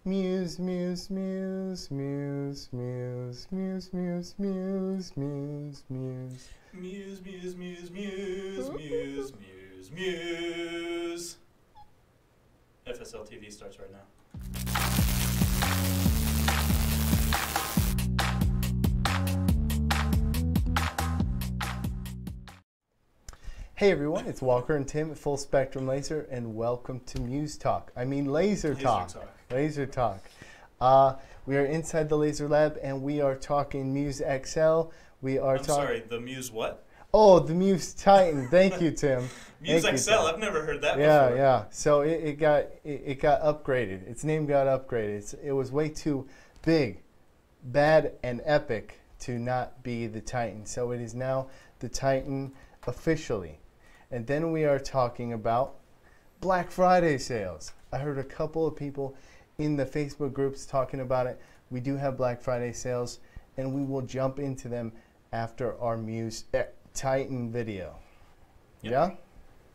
Muse, muse, muse, muse, muse, muse, muse, muse, muse, muse. Muse, muse, muse, muse, muse, muse, muse. FSLtv starts right now. Hey everyone, it's Walker and Tim at Full Spectrum Laser, and welcome to Muse Talk. I mean Laser Talk. Laser Talk. We are inside the Laser Lab, and we are talking Muse XL. I'm sorry, the Muse what? Oh, the Muse Titan. Thank you, Tim. Muse XL. I've never heard that before. Yeah. Yeah. So it got upgraded. Its name got upgraded. It was way too big, bad, and epic to not be the Titan. So it is now the Titan officially. And then we are talking about Black Friday sales. I heard a couple of people in the Facebook groups talking about it. We do have Black Friday sales, and we will jump into them after our Muse Titan video. Yep. Yeah?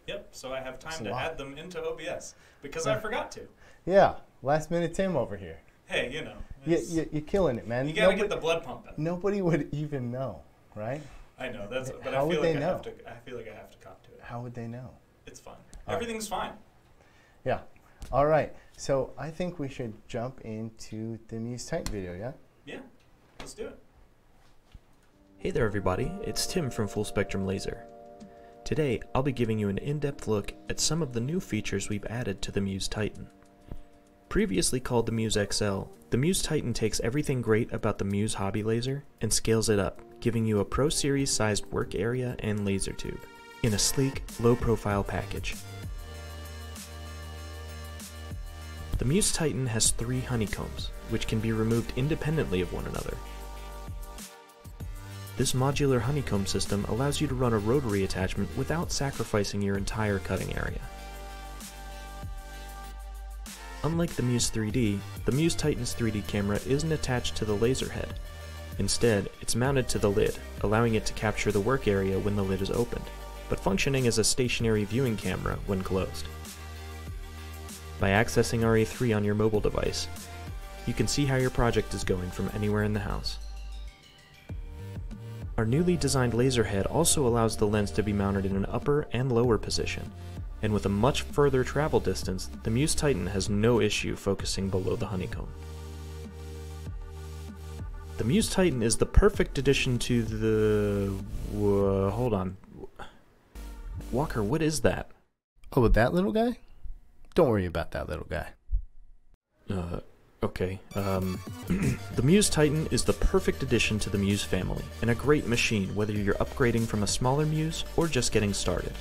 Yep, so I have time to add them into OBS, because I forgot to. Yeah, last minute Tim over here. Hey, you know. You're killing it, man. You gotta get the blood pumping. Nobody would even know, right? I know, but How I feel would like they know? I feel like I have to cop to it. How would they know? It's fine. Everything's fine. Yeah. All right. So I think we should jump into the Muse Titan video, yeah? Yeah. Let's do it. Hey there everybody, it's Tim from Full Spectrum Laser. Today I'll be giving you an in-depth look at some of the new features we've added to the Muse Titan. Previously called the Muse XL, the Muse Titan takes everything great about the Muse Hobby Laser and scales it up, giving you a Pro Series sized work area and laser tube in a sleek, low-profile package. The Muse Titan has 3 honeycombs, which can be removed independently of one another. This modular honeycomb system allows you to run a rotary attachment without sacrificing your entire cutting area. Unlike the Muse 3D, the Muse Titan's 3D camera isn't attached to the laser head. Instead, it's mounted to the lid, allowing it to capture the work area when the lid is opened, but functioning as a stationary viewing camera when closed. By accessing RA3 on your mobile device, you can see how your project is going from anywhere in the house. Our newly designed laser head also allows the lens to be mounted in an upper and lower position, and with a much further travel distance, the Muse Titan has no issue focusing below the honeycomb. The Muse Titan is the perfect addition to the... hold on. Walker, what is that? Oh, that little guy? Don't worry about that little guy. Okay. The Muse Titan is the perfect addition to the Muse family, and a great machine whether you're upgrading from a smaller Muse or just getting started.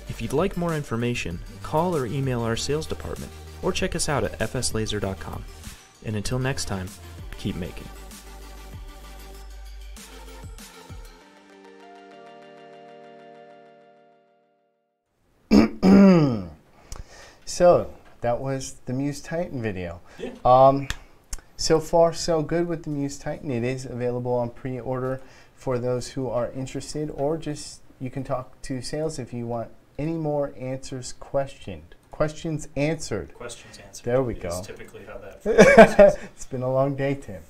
If you'd like more information, call or email our sales department, or check us out at FSLaser.com. And until next time, keep making. So that was the Muse Titan video. Yeah. So far so good with the Muse Titan. It is available on pre-order for those who are interested, or just you can talk to sales if you want any more questions answered. Questions answered. There we go. That's typically how that It's been a long day, Tim.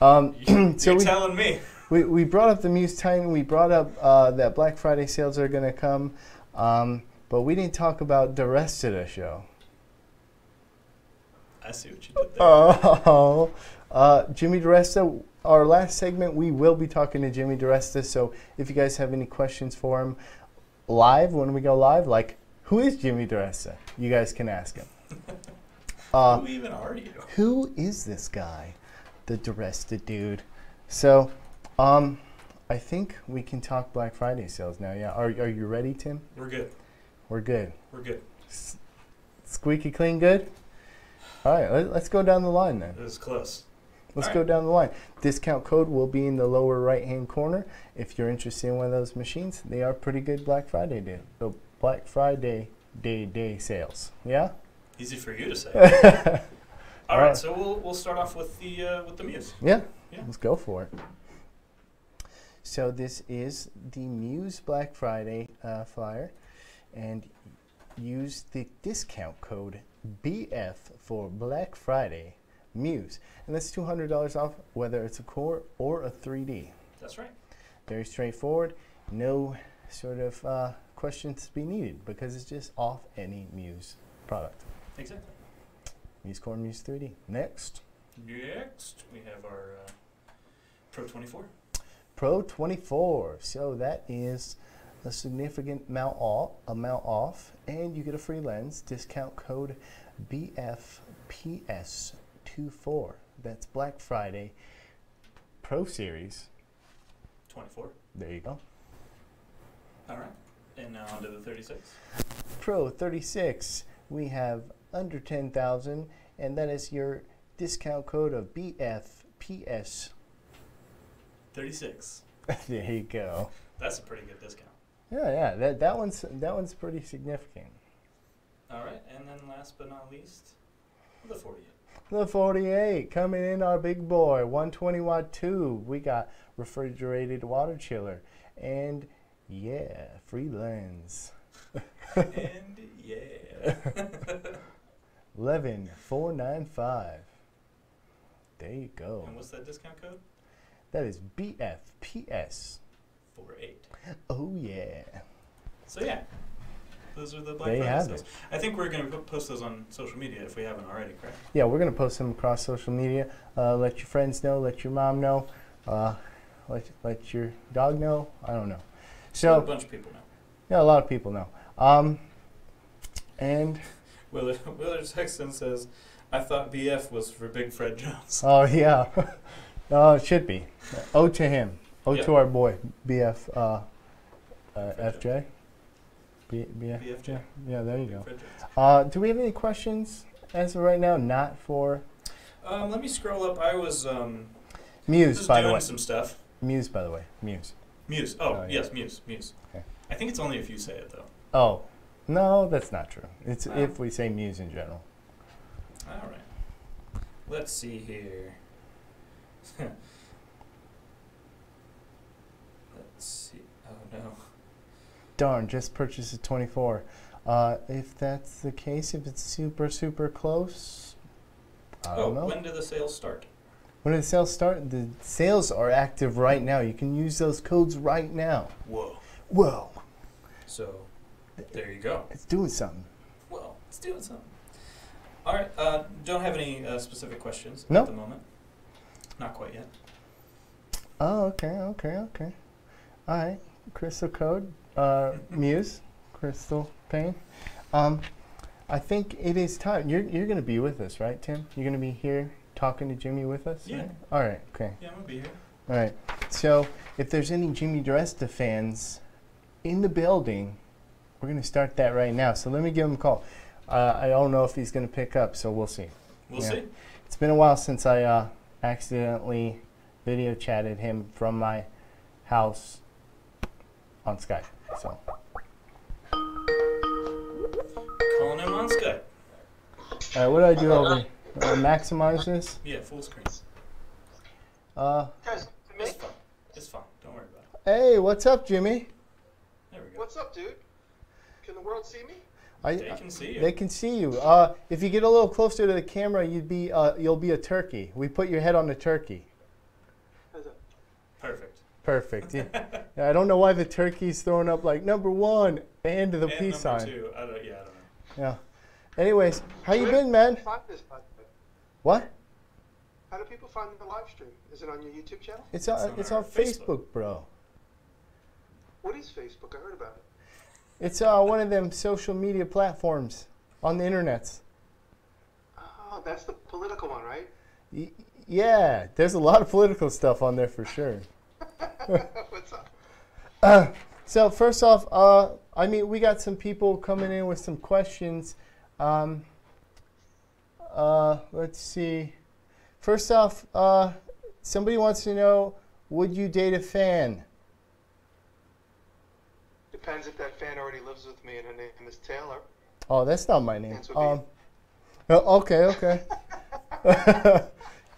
You're telling me. We brought up the Muse Titan. We brought up that Black Friday sales are going to come. But we didn't talk about Diresta the show. I see what you did there. Oh, Jimmy Diresta, our last segment, we will be talking to Jimmy Diresta. So if you guys have any questions for him live, when we go live, like, who is Jimmy Diresta? You guys can ask him. Who even are you? Who is this guy? The Diresta dude. So, I think we can talk Black Friday sales now. Yeah, are you ready, Tim? We're good. We're good. We're good. Squeaky clean good? All right, let's go down the line then. It was close. Let's go down the line. Discount code will be in the lower right-hand corner. If you're interested in one of those machines, they are pretty good Black Friday day. So Black Friday day sales. Yeah? Easy for you to say. All right, so we'll start off with the Muse. Yeah, let's go for it. So this is the Muse Black Friday flyer. And use the discount code BF for Black Friday Muse. And that's $200 off, whether it's a core or a 3D. That's right. Very straightforward. No sort of questions to be needed because it's just off any Muse product. Exactly. Muse Core, Muse 3D. Next. Next, we have our Pro 24. Pro 24. So that is a significant amount off, and you get a free lens. Discount code BFPS24. That's Black Friday Pro Series 24. There you go. All right. And now on to the 36. Pro 36. We have under 10,000, and that is your discount code of BFPS 36. There you go. That's a pretty good discount. Yeah. That one's pretty significant. All right, and then last but not least, the 48. The 48 coming in, our big boy, 120 watt tube. We got refrigerated water chiller, and yeah, free lens. And yeah. 11,495. There you go. And what's that discount code? That is BFPS 48. Oh yeah. So yeah, those are the Black There you Friday have sales. it. I think we're going to post those on social media if we haven't already, correct? Yeah, we're gonna post them across social media. Let your friends know. Let your mom know. Let your dog know. I don't know. So a So bunch of people know. yeah, a lot of people know. And Willard Sexton says, "I thought BF was for Big Fred Jones." oh yeah, it should be. O to him. O Yep. to our boy BF FJ. BF. BFJ. Yeah, there you Big go. Fred Jones. Do we have any questions as of right now? Not for Let me scroll up. I was Muse, just by the doing way. some stuff. Muse, by the way. Muse. Muse. Oh, yeah. Yes, Muse. Okay. I think it's only if you say it though. Oh, no, that's not true. It's Oh. if we say Muse in general. All right. Let's see here. Let's see. Oh no. Darn, just purchased a 24. If that's the case, if it's super, super close, I don't know. When do the sales start? When did the sales start? The sales are active right now. You can use those codes right now. Whoa. Whoa, So, there you go. it's doing something. Well, it's doing something. All right. Don't have any specific questions No. at the moment. Not quite yet. Oh, okay. All right, crystal code, Muse, crystal pane. I think it is time. You're going to be with us, right, Tim? You're going to be here talking to Jimmy with us? Yeah. Right? All right, okay. Yeah, I'm gonna be here. All right. So if there's any Jimmy Diresta fans in the building, we're going to start that right now. So let me give him a call. I don't know if he's going to pick up, so we'll see. We'll Yeah. see. It's been a while since I accidentally video chatted him from my house on Skype. So Calling him on Skype. all right, what do I do over here? Maximize this? Yeah, full screen. Uh, Guys, It's fine. It's fine. Don't worry about it. hey, what's up, Jimmy? There we go. what's up, dude? Can the world see me? They can see you. They can see you. If you get a little closer to the camera, you'll be a turkey. We put your head on the turkey. How's that? Perfect. Perfect. Yeah. Yeah, I don't know why the turkey's throwing up like #1 and the And peace number sign. 2. I don't know. Yeah. Anyways, how you Where been, do man? people find this, by the way? What? How do people find the live stream? Is it on your YouTube channel? It's on on our Facebook, bro. What is Facebook? I heard about it. It's one of them social media platforms on the internets. Oh, that's the political one, right? Yeah, there's a lot of political stuff on there for sure. What's up? So first off, I mean, we got some people coming in with some questions. Let's see. First off, somebody wants to know, would you date a fan? Depends if that fan already lives with me and her name is Taylor. Oh, that's not my name. Answer would Okay.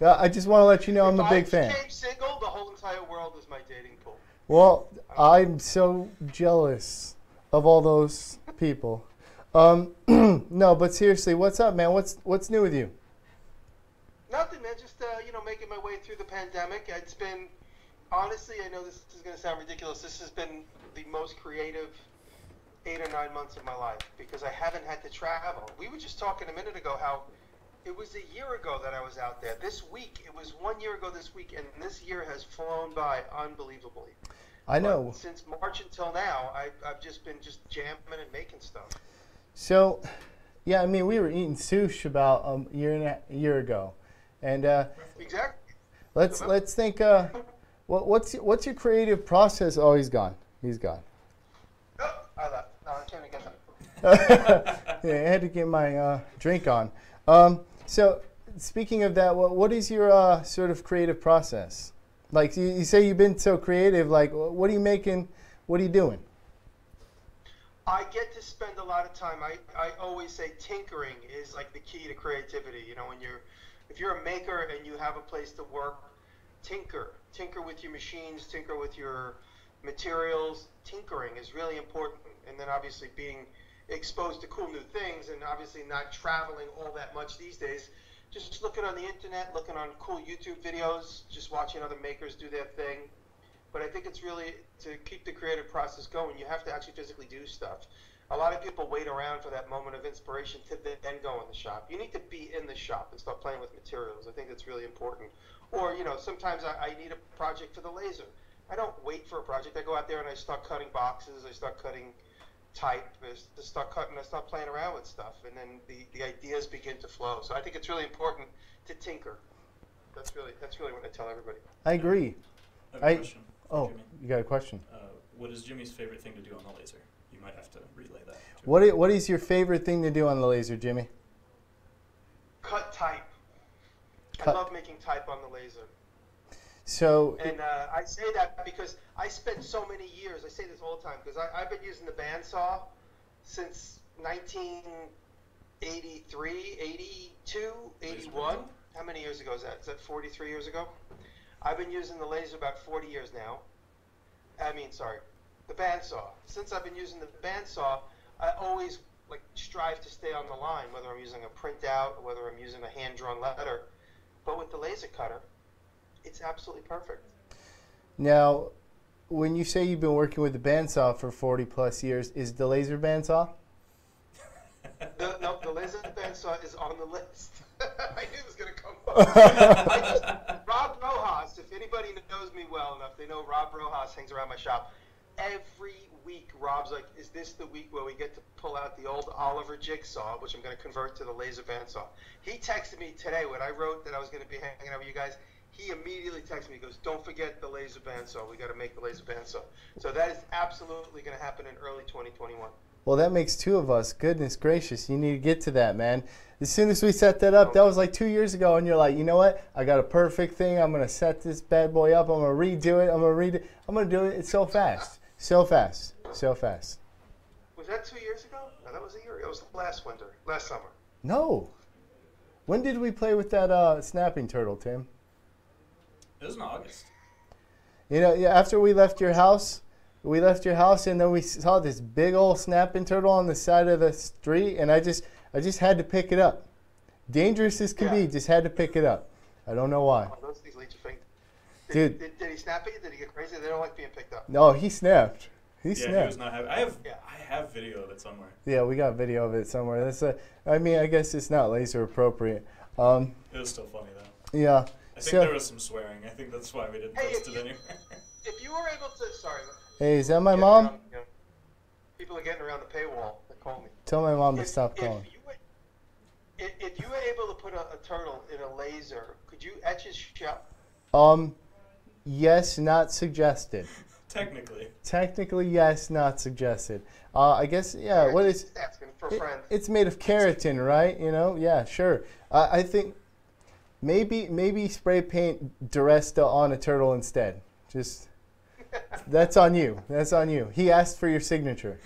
Yeah, I just want to let you know I'm If a big I fan. became single, the whole entire world is my dating pool. Well, I'm so jealous of all those people. No, but seriously, what's up, man? What's new with you? Nothing, man. Just making my way through the pandemic. It's been, honestly, I know this is going to sound ridiculous. This has been the most creative 8 or 9 months of my life because I haven't had to travel. We were just talking a minute ago how it was a year ago that I was out there. This week, it was 1 year ago this week, and this year has flown by unbelievably. I know. But since March until now, I've just been jamming and making stuff. So, yeah, I mean, we were eating sushi about a year ago, and Exactly. let's think. What's your creative process? Oh, he's gone. He's gone. Oh, I left. No, I can't get that. Yeah, I had to get my drink on. So, speaking of that, what is your sort of creative process? Like, you say you've been so creative. Like, what are you making? What are you doing? I get to spend a lot of time. I always say tinkering is like the key to creativity. You know, if you're a maker and you have a place to work, tinker with your machines, tinker with your materials. Tinkering is really important. And then obviously being exposed to cool new things, and obviously not traveling all that much these days. Just looking on the internet, looking on cool YouTube videos, just watching other makers do their thing. But I think it's really, to keep the creative process going, you have to actually physically do stuff. A lot of people wait around for that moment of inspiration to then go in the shop. You need to be in the shop and start playing with materials. I think that's really important. Or, you know, sometimes I need a project for the laser. I don't wait for a project. I go out there and I start cutting boxes. I start cutting type. I start cutting. I start playing around with stuff. And then the ideas begin to flow. So I think it's really important to tinker. That's really what I tell everybody. I agree. I have a question. Oh, Jimmy. you got a question? What is Jimmy's favorite thing to do on the laser? You might have to relay that. What is your favorite thing to do on the laser, Jimmy? Cut type. Cut. I love making type on the laser. So. And I say that because I spent so many years, I say this all the time, because I've been using the bandsaw since 1983, 82, 81. How many years ago is that? Is that 43 years ago? I've been using the laser about 40 years now. The bandsaw. Since I've been using the bandsaw, I always strive to stay on the line, whether I'm using a printout or whether I'm using a hand-drawn letter. But with the laser cutter, it's absolutely perfect. Now, when you say you've been working with the bandsaw for 40 plus years, is the laser bandsaw? No, the laser bandsaw is on the list. I knew it was going to come up. Rob Rojas, if anybody knows me well enough, they know Rob Rojas hangs around my shop. Every week, Rob's like, is this the week where we get to pull out the old Oliver jigsaw, which I'm going to convert to the laser bandsaw? He texted me today when I wrote that I was going to be hanging out with you guys. He immediately texted me, he goes, don't forget the laser bandsaw. We got to make the laser bandsaw. So that is absolutely going to happen in early 2021. Well, that makes two of us. Goodness gracious, you need to get to that, man. As soon as we set that up, that was like 2 years ago, and you're like, you know what? I got a perfect thing. I'm going to set this bad boy up. I'm going to redo it. I'm going to do it. It's so fast. So fast. So fast. Was that 2 years ago? No, that was a year. It was last winter, last summer. No. When did we play with that snapping turtle, Tim? It was in August. You know, yeah, after we left your house, and then we saw this big old snapping turtle on the side of the street, and I just had to pick it up. Dangerous as can be, just had to pick it up. I don't know why. Oh, those things lead you faint. Dude. Did he snap at you? Did he get crazy? They don't like being picked up. No, he snapped. He He was not happy. I have video of it somewhere. Yeah, we got video of it somewhere. I guess it's not laser appropriate. It was still funny though. Yeah. I think there was some swearing. I think that's why we didn't post it anywhere. If you were able to, sorry. Hey, is that my mom? People are getting around the paywall. They call me. Tell my mom to stop calling. If you were able to put a turtle in a laser, could you etch his shell? Yes, not suggested. Technically, yes, not suggested. I guess, yeah. What is? Asking for a friend. It's made of keratin, right? You know, yeah, sure. I think maybe spray paint Diresta on a turtle instead. Just that's on you. That's on you. He asked for your signature.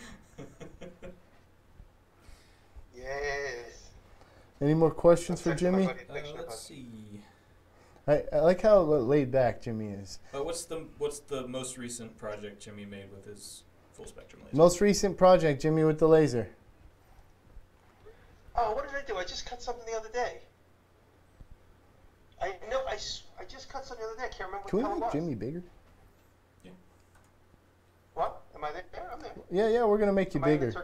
Yes. Any more questions for Jimmy? Let's see. I like how laid back Jimmy is. What's the most recent project Jimmy made with his full spectrum laser? Most recent project, Jimmy with the laser. Oh, what did I do? I just cut something the other day. I know. I just cut something the other day. I can't remember Can what the we hell it make was. Jimmy bigger? What? Am I there? Yeah, I'm there. Yeah, we're gonna make you Am I in the bigger.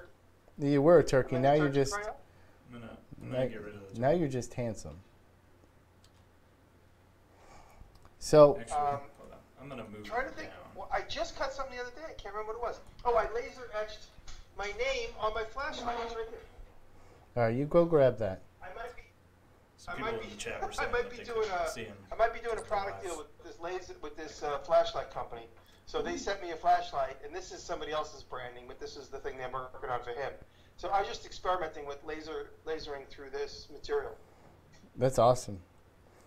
turkey? You were a turkey. Am I Now in the you're turkey just. right now? I'm gonna get rid of the Now you're just handsome. So. Actually, hold on. I'm gonna move Trying to it think. down. Well, I just cut something the other day. I can't remember what it was. Oh, I laser etched my name on my flashlight. It's right here. All right, you go grab that. I might be. Some I people might in be. the chat were I saying might that be they doing couldn't a. see him. I might be doing a Just product live. deal with this flashlight company. So they sent me a flashlight, and this is somebody else's branding, but this is the thing they're working on for him. So I was just experimenting with lasering through this material. That's awesome.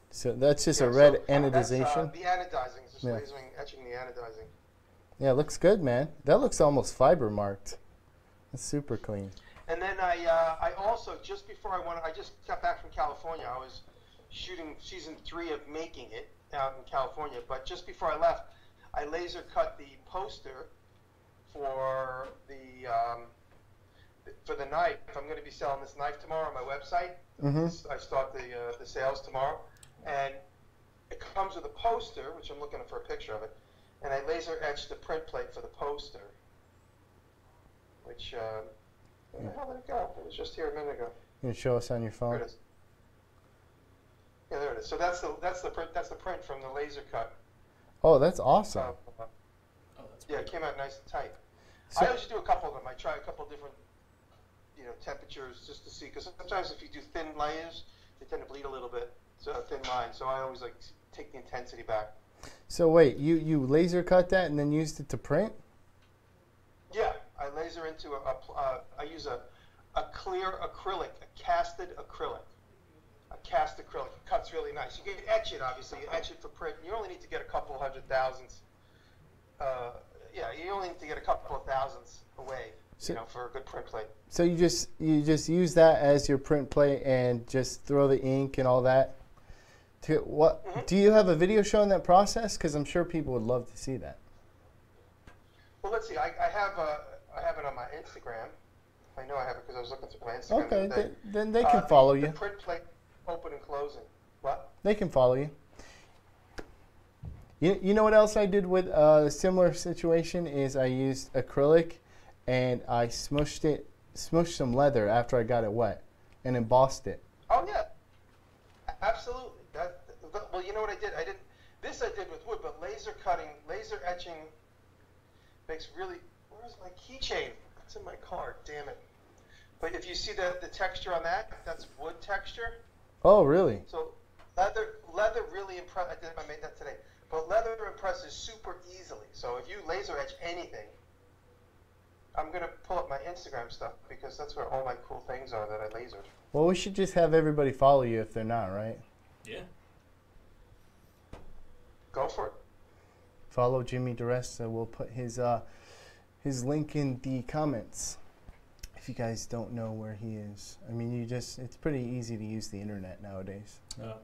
So that's just Yeah, a red so that's, anodization. the anodizing is just Yeah. lasering, etching the anodizing. Yeah, it looks good, man. That looks almost fiber marked. That's super clean. And then I also, just before I just got back from California. I was shooting season 3 of Making It out in California. But just before I left, I laser cut the poster for the knife. I'm going to be selling this knife tomorrow on my website. I start the sales tomorrow, and it comes with a poster, which I'm looking for a picture of it, and I laser etched the print plate for the poster, which where the hell did it go? It was just here a minute ago. You can show us on your There phone. it is. Yeah, there it is. So that's the print from the laser cut. Oh, that's awesome. Oh, that's Yeah, it pretty came out nice and tight. So- I always do a couple of them. I try a couple of different, temperatures just to see. Because sometimes if you do thin layers, they tend to bleed a little bit. So a thin line. So I always like take the intensity back. So wait, you laser cut that and then used it to print? Yeah, I laser into I use a clear acrylic, a casted acrylic. A cast acrylic. It cuts really nice. You can etch it, obviously. You etch it for print. You only need to get a couple 100,000ths. You only need to get a couple of thousandths away, for a good print plate. So you just use that as your print plate and just throw the ink and all that. Do you have a video showing that process? Because I'm sure people would love to see that. Well, let's see. I have it on my Instagram. I know I have it because I was looking through my Instagram. Okay, the other day. then they can follow you. The print plate open and closing. What? They can follow you. You know what else I did with a similar situation is I used acrylic and I smushed some leather after I got it wet and embossed it. Oh yeah, absolutely. Well, you know what I did? I did with wood, but laser etching makes really. Where's my keychain? It's in my car. Damn it! But if you see the texture on that, that's wood texture. Oh, really? So leather really impress. I made that today. But leather impresses super easily. So if you laser etch anything, I'm gonna pull up my Instagram stuff because that's where all my cool things are that I lasered. Well, we should just have everybody follow you if they're not, right? Yeah. Go for it. Follow Jimmy Diresta. We'll put his link in the comments. If you guys don't know where he is, I mean, it's pretty easy to use the internet nowadays.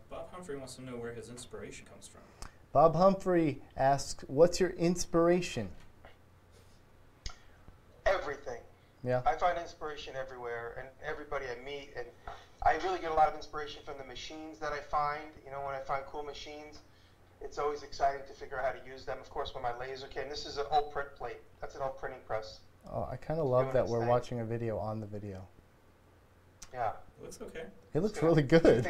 Bob Humphrey wants to know where his inspiration comes from. Bob Humphrey asks, what's your inspiration? Everything. Yeah. I find inspiration everywhere, and everybody I meet, and I really get a lot of inspiration from the machines that I find. When I find cool machines, it's always exciting to figure out how to use them. Of course, when my laser came, this is an old print plate. That's an old printing press. Oh, I kind of love Doing that its we're thing. watching a video on the video. Yeah. It looks okay. It looks good. really good.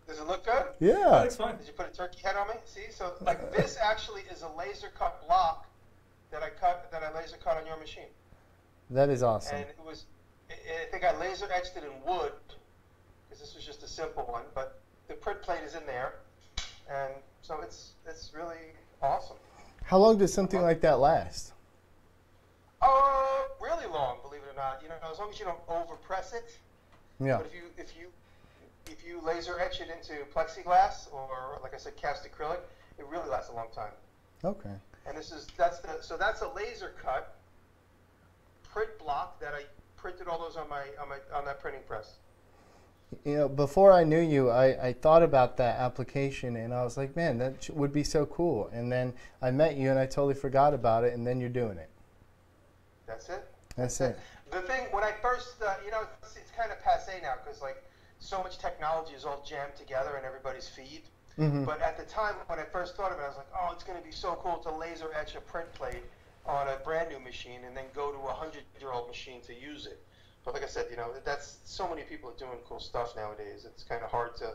Does it look good? Yeah. Looks fine. Did you put a turkey head on me? See, so like this actually is a laser cut block that I laser cut on your machine. That is awesome. And I think I laser etched it in wood because this was just a simple one, but the print plate is in there, and so it's really awesome. How long does something like that last? Really long, believe it or not. As long as you don't overpress it. Yeah. But if you laser etch it into plexiglass or, like I said, cast acrylic, it really lasts a long time. Okay. And that's a laser cut print block that I printed all those on that printing press. Before I knew you, I thought about that application and I was like, man, that would be so cool. And then I met you and I totally forgot about it, and then you're doing it. That's it. That's it. The thing, when I first, it's kind of passé now because like so much technology is all jammed together in everybody's feed. Mm-hmm. But at the time when I first thought of it, I was like, oh, it's going to be so cool to laser etch a print plate on a brand new machine and then go to a 100-year-old machine to use it. But like I said, that's so many people are doing cool stuff nowadays. It's kind of hard to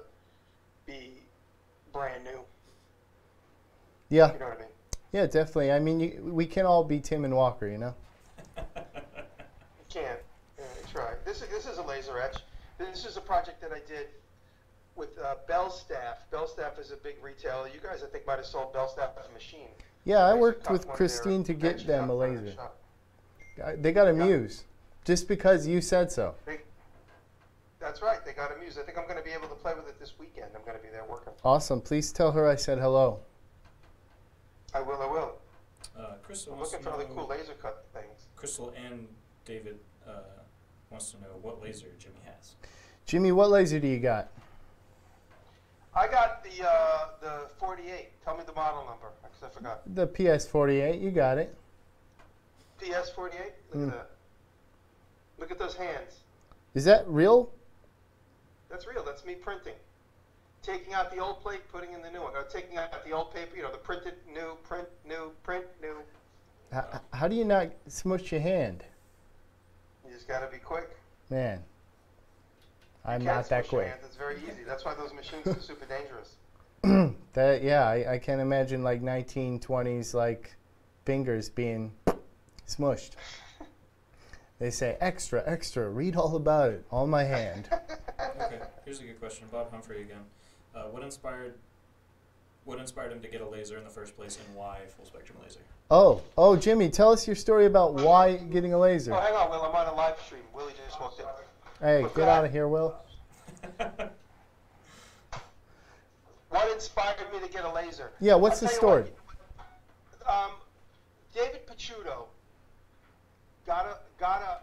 be brand new. Yeah. You know what I mean? Yeah, definitely. I mean, we can all be Tim and Walker, You can't. Yeah, try. This is a laser etch. This is a project that I did with Belstaff. Belstaff is a big retailer. You guys, I think, might have sold Belstaff a machine. Yeah, I worked with Christine to get them a laser. They got a Muse, just because you said so. That's right. They got a Muse. I think I'm going to be able to play with it this weekend. I'm going to be there working. Awesome. Please tell her I said hello. I will. Crystal I'm wants looking to for know, really cool laser cut things. Crystal and David wants to know what laser Jimmy has. Jimmy, what laser do you got? I got the 48. Tell me the model number, because I forgot. The PS48. You got it. PS48? Look at that. Look at those hands. Is that real? That's real. That's me printing. Taking out the old plate, putting in the new one. Or taking out the old paper, the printed, new, print, new, print, new. How do you not smush your hand? You just got to be quick. Man, I'm You can't not that smush your quick. hands. It's very easy. That's why those machines are super dangerous. I can't imagine like 1920s like fingers being smushed. They say extra, extra. Read all about it on my hand. Okay, here's a good question, Bob Humphrey again. What inspired him to get a laser in the first place, and why full spectrum laser? Oh, Jimmy, tell us your story about why getting a laser. Oh, hang on, Will. I'm on a live stream. Willie just walked in. Hey, get out of here, Will. What inspired me to get a laser? Yeah, what's the story? David Picciuto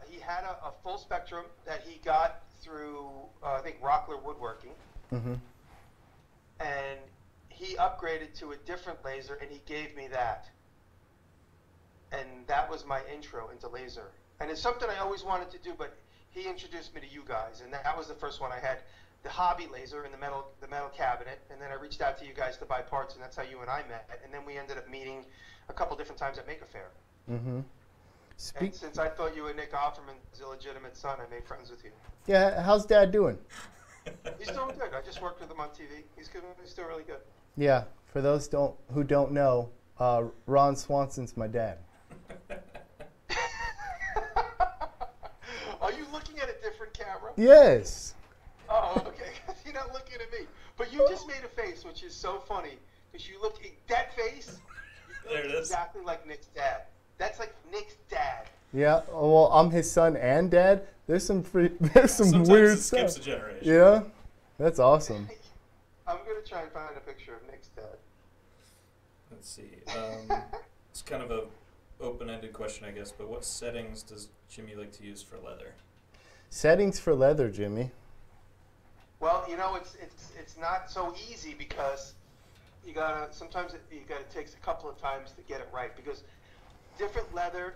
he had a full spectrum that he got through I think Rockler Woodworking, Mm-hmm. and he upgraded to a different laser, and he gave me that, and that was my intro into laser. And it's something I always wanted to do, but he introduced me to you guys, and that was the first one I had. The hobby laser in the metal cabinet, and then I reached out to you guys to buy parts, and that's how you and I met. And then we ended up meeting a couple different times at Maker Faire. Mm-hmm. And since I thought you were Nick Offerman's illegitimate son, I made friends with you. Yeah, how's Dad doing? He's doing good. I just worked with him on TV. He's good. He's still really good. Yeah, for those who don't know, Ron Swanson's my dad. Are you looking at a different camera? Yes. Oh, okay. You're not looking at me. But you just made a face, which is so funny, because you look that face. There it is. Exactly like Nick's dad. That's like Nick's dad. Yeah. Well, I'm his son and dad. There's some Sometimes weird it skips stuff. a generation. Yeah. That's awesome. I'm gonna try and find a picture of Nick's dad. Let's see. It's kind of a open-ended question, I guess, but what settings does Jimmy like to use for leather? Settings for leather, Jimmy. Well, it's not so easy because sometimes it takes a couple of times to get it right, because different leather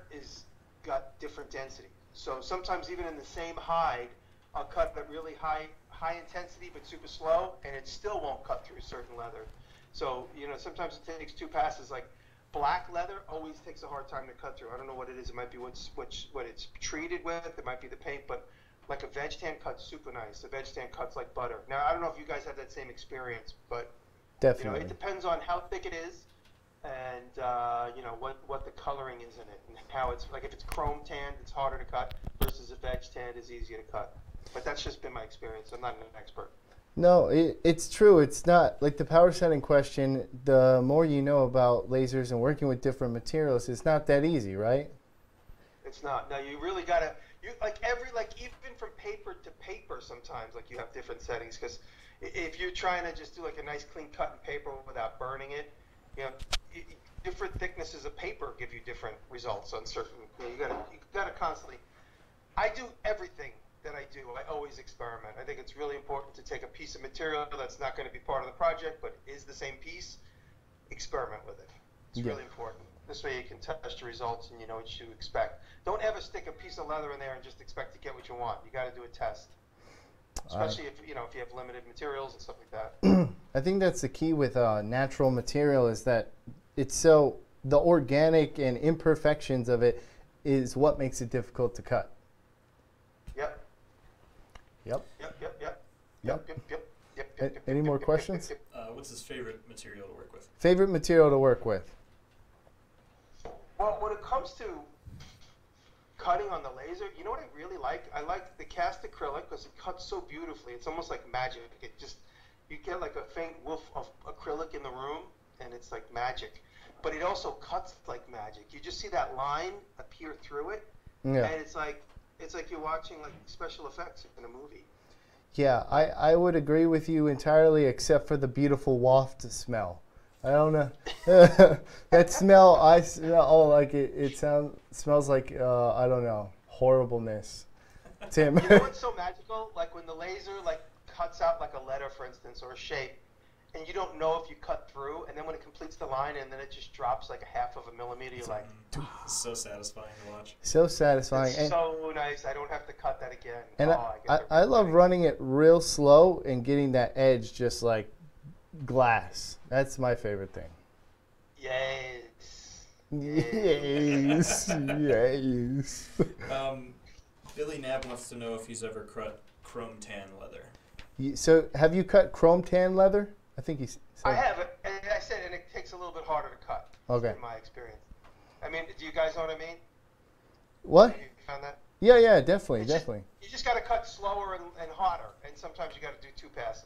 got different density. So sometimes even in the same hide, I'll cut at really high intensity but super slow, and it still won't cut through certain leather. So sometimes it takes two passes. Like black leather always takes a hard time to cut through. I don't know what it is. It might be what it's treated with. It might be the paint, but like a veg tan cuts super nice. A veg tan cuts like butter. Now I don't know if you guys have that same experience, but Definitely. it depends on how thick it is, and what the coloring is in it, and how it's like. If it's chrome tanned, it's harder to cut versus a veg tanned is easier to cut. But that's just been my experience. I'm not an expert. No, it's true. It's not like the power setting question. The more you know about lasers and working with different materials, it's not that easy, right? It's not. No, you really gotta. Even from paper to paper, sometimes you have different settings, because if you're trying to just do like a nice clean cut in paper without burning it, different thicknesses of paper give you different results on certain. You gotta constantly. I do everything that I do. I always experiment. I think it's really important to take a piece of material that's not going to be part of the project, but is the same piece. Experiment with it. It's really important. This way you can test your results and you know what you expect. Don't ever stick a piece of leather in there and just expect to get what you want. You got to do a test, especially if you have limited materials and stuff like that. I think that's the key with natural material is that it's so the organic and imperfections of it is what makes it difficult to cut. Yep. Yep. Yep. Yep. Yep. Yep. Yep. Yep. Yep. Yep. Any more questions? What's his favorite material to work with? Favorite material to work with? Well, when it comes to cutting on the laser, you know what I really like? I like the cast acrylic because it cuts so beautifully. It's almost like magic. It just, you get like a faint whiff of acrylic in the room, and it's like magic. But it also cuts like magic. You just see that line appear through it, Yeah. and it's like you're watching like special effects in a movie. Yeah, I would agree with you entirely except for the beautiful waft smell. I don't know. That smell, I smell like it smells like, I don't know, horribleness. Tim. You know what's so magical? Like when the laser like cuts out like a letter, for instance, or a shape, and you don't know if you cut through, and then when it completes the line and then it just drops like a half of a millimeter, you're like, It's so satisfying to watch. So satisfying. it's so nice. I don't have to cut that again. And I love running it real slow and getting that edge just like glass. That's my favorite thing. Yes. Yes. Yes. Billy Nab wants to know if he's ever cut chrome tan leather. So have you cut chrome tan leather? I think he's. I have it, and I said, and it takes a little bit harder to cut. Okay. In my experience. I mean, do you guys know what I mean? What? You found that? Yeah, definitely, It's just- definitely. You just got to cut slower and harder, and sometimes you got to do 2 passes.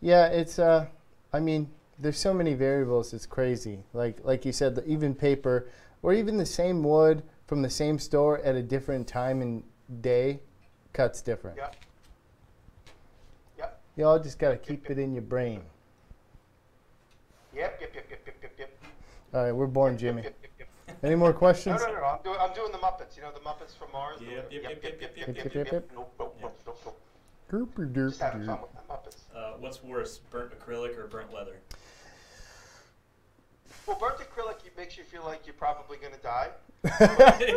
Yeah, it's I mean, there's so many variables. It's crazy. Like you said, even paper or even the same wood from the same store at a different time and day cuts different. Yep. Yep. You all just gotta keep it in your brain. Yep. All right, we're born, Jimmy. Yep. Any more questions? No. I'm doing the Muppets. You know the Muppets from Mars. Yep. Nope. Just having fun with the Muppets. What's worse, burnt acrylic or burnt leather? Well, burnt acrylic makes you feel like you're probably going to die.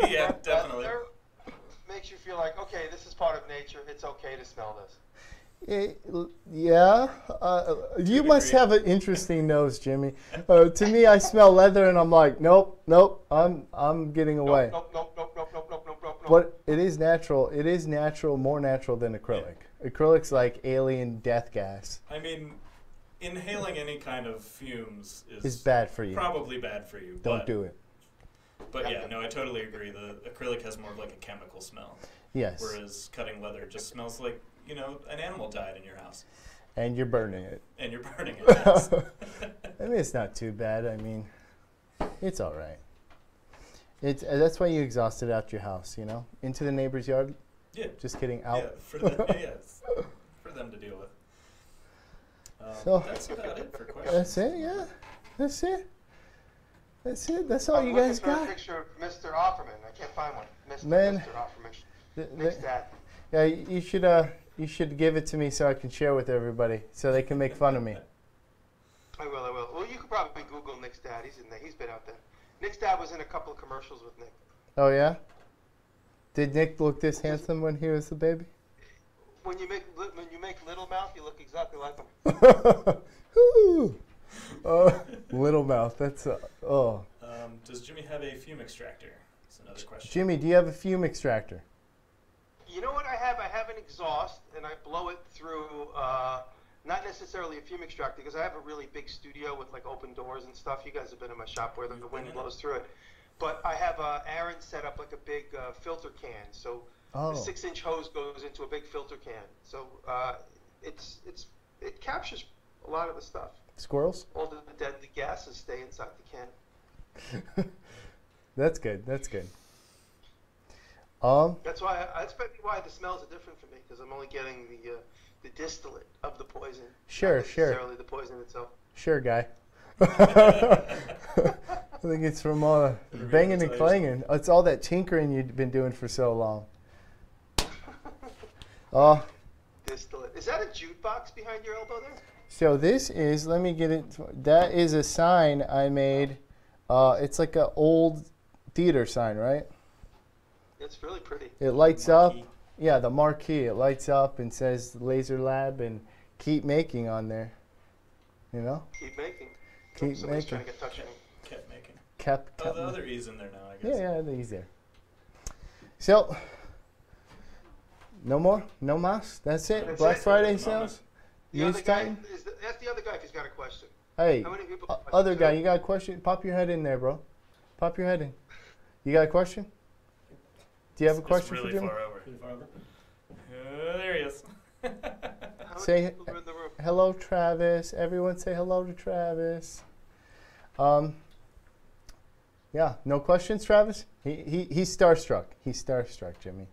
Yeah, definitely. Leather makes you feel like, okay, this is part of nature. It's okay to smell this. Yeah, you must have an interesting nose, Jimmy. To me, I smell leather, and I'm like, nope, I'm getting away. Nope. But it is natural. It is natural, more natural than acrylic. Acrylic's like alien death gas. I mean, inhaling any kind of fumes Is bad for you. Probably bad for you. Don't do it. But yeah, no, I totally agree. The acrylic has more of like a chemical smell. Yes. Whereas cutting leather just smells like, you know, an animal died in your house. And you're burning it. And you're burning it, yes. I mean, it's not too bad. I mean, it's all right. That's why you exhausted out your house, you know? Into the neighbor's yard? Yeah. Just kidding, out. Yeah, for them to deal with. So, that's about it for questions. That's it, yeah. That's it. That's all you guys I'm looking for got. a picture of Mr. Offerman. I can't find one. Man. Mr. Offerman. The- Nick's dad. Yeah, you should give it to me so I can share with everybody, so they can make fun of me. I will. Well, you could probably Google Nick's dad. He's in there. He's been out there. Nick's dad was in a couple of commercials with Nick. Oh yeah? Did Nick look this handsome when he was a baby? When you make Little Mouth, you look exactly like him. Little mouth. That's Does Jimmy have a fume extractor? That's another question. Jimmy, do you have a fume extractor? You know what I have? I have an exhaust, and I blow it through, not necessarily a fume extractor, because I have a really big studio with like open doors and stuff. You guys have been in my shop where the wind blows through it. But I have Aaron set up like a big filter can. So the 6-inch hose goes into a big filter can. So it captures a lot of the stuff. Squirrels? All the deadly gases stay inside the can. That's good. That's good. That's probably why the smells are different for me, because I'm only getting the distillate of the poison. Sure, not necessarily the poison itself. Sure, guy. I think it's from all the banging and clanging. It's all that tinkering you've been doing for so long. Distillate. Is that a jute box behind your elbow there? So this is, let me get it. That is a sign I made It's like an old theater sign, right? It's really pretty. It lights up. Marquee. Yeah, the marquee. It lights up and says Laser Lab and keep making on there. You know? Keep making. Keep Somebody's making. trying to get touched me. Kept making. Kept Oh, the other E's in there now, I guess. yeah, he's there. So, no more? No mas? That's it? That's Black it. Friday At the moment. sales? The Muse other guy Titan? ask the other guy if he's got a question. Hey, How many people? other guy, you got a question? Pop your head in there, bro. Pop your head in. You got a question? Do you have a question It's really for Jimmy? far over. There he is. How many Say people are in the room? hello, Travis. Everyone say hello to Travis. Yeah, no questions, Travis? He's starstruck. He's starstruck, Jimmy.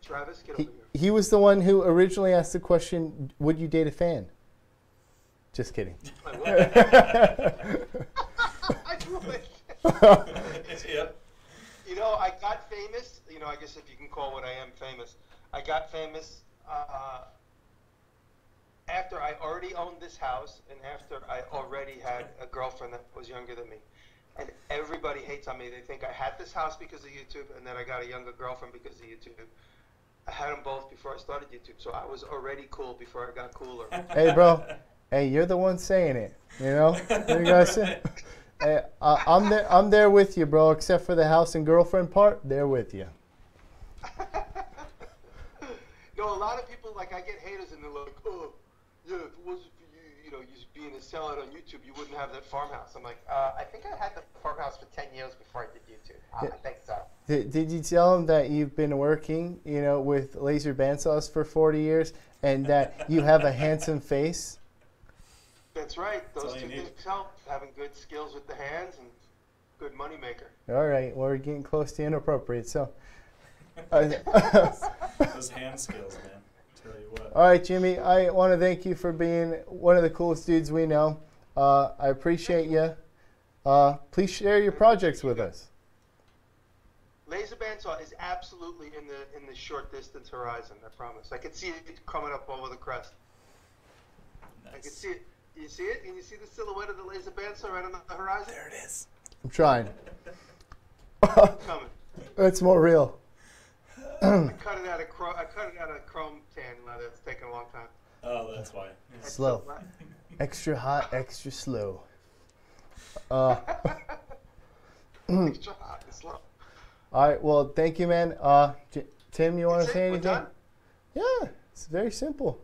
Travis, get over here. He was the one who originally asked the question, would you date a fan? Just kidding. I would. Yep. You know, I got famous. You know, I guess if you can call what I am famous. I got famous after I already owned this house and after I already had a girlfriend that was younger than me. And everybody hates on me. They think I had this house because of YouTube and then I got a younger girlfriend because of YouTube. I had them both before I started YouTube, so I was already cool before I got cooler. Hey, bro. Hey, you're the one saying it. You know? What you guys say? Hey, I'm there with you, bro. Except for the house and girlfriend part, there with you. No, a lot of people, like, I get haters and they're like, oh, yeah, if it wasn't for you, you know, you being a sellout on YouTube, you wouldn't have that farmhouse. I'm like, I think I had the farmhouse for 10 years before I did YouTube. I think so. Did you tell him that you've been working, you know, with laser bandsaws for 40 years and that you have a handsome face? That's right. That's Those all two you need. things help. Having good skills with the hands and good money maker. All right, well, we're getting close to inappropriate, so. Those hand skills, man. Tell you what. All right, Jimmy, I want to thank you for being one of the coolest dudes we know. I appreciate you. Please share your projects with us. Laser bandsaw is absolutely in the short distance horizon. I promise. I could see it coming up over the crest. I could Nice. see it. You see it? Can you see the silhouette of the laser bandsaw right on the horizon? There it is. I'm trying. Coming. That's more real. I cut it out of chrome tan leather. It's taken a long time. Oh, that's why. It's Slow. so flat. Extra hot, extra slow. Extra hot and slow. All right, well, thank you, man. Tim, you want to That's say it? We're anything? done? Yeah, it's very simple.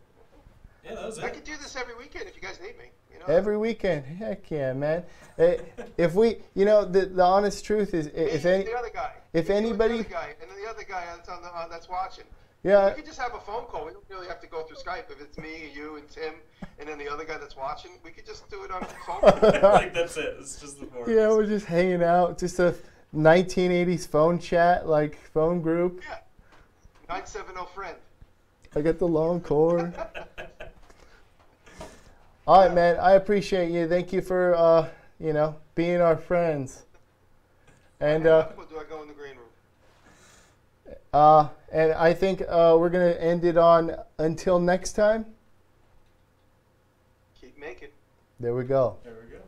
Yeah, that was I it. could do this every weekend if you guys need me. You know? Every weekend. Heck yeah, man. If we, you know, the honest truth is, if Me any, and the other guy. if Me and anybody- the other guy, and then the other guy that's that's watching. yeah, We could just have a phone call. We don't really have to go through Skype. If it's me, you, and Tim, and then the other guy that's watching, we could just do it on phone call. Like, that's it. It's just the four. yeah, we're just hanging out, just a 1980s phone chat, like phone group. Yeah. 970 friend. I got the long cord. All right, man. I appreciate you. Thank you for, you know, being our friends. And Or do I go in the green room? and I think we're gonna end it on until next time. Keep making. There we go. There we go.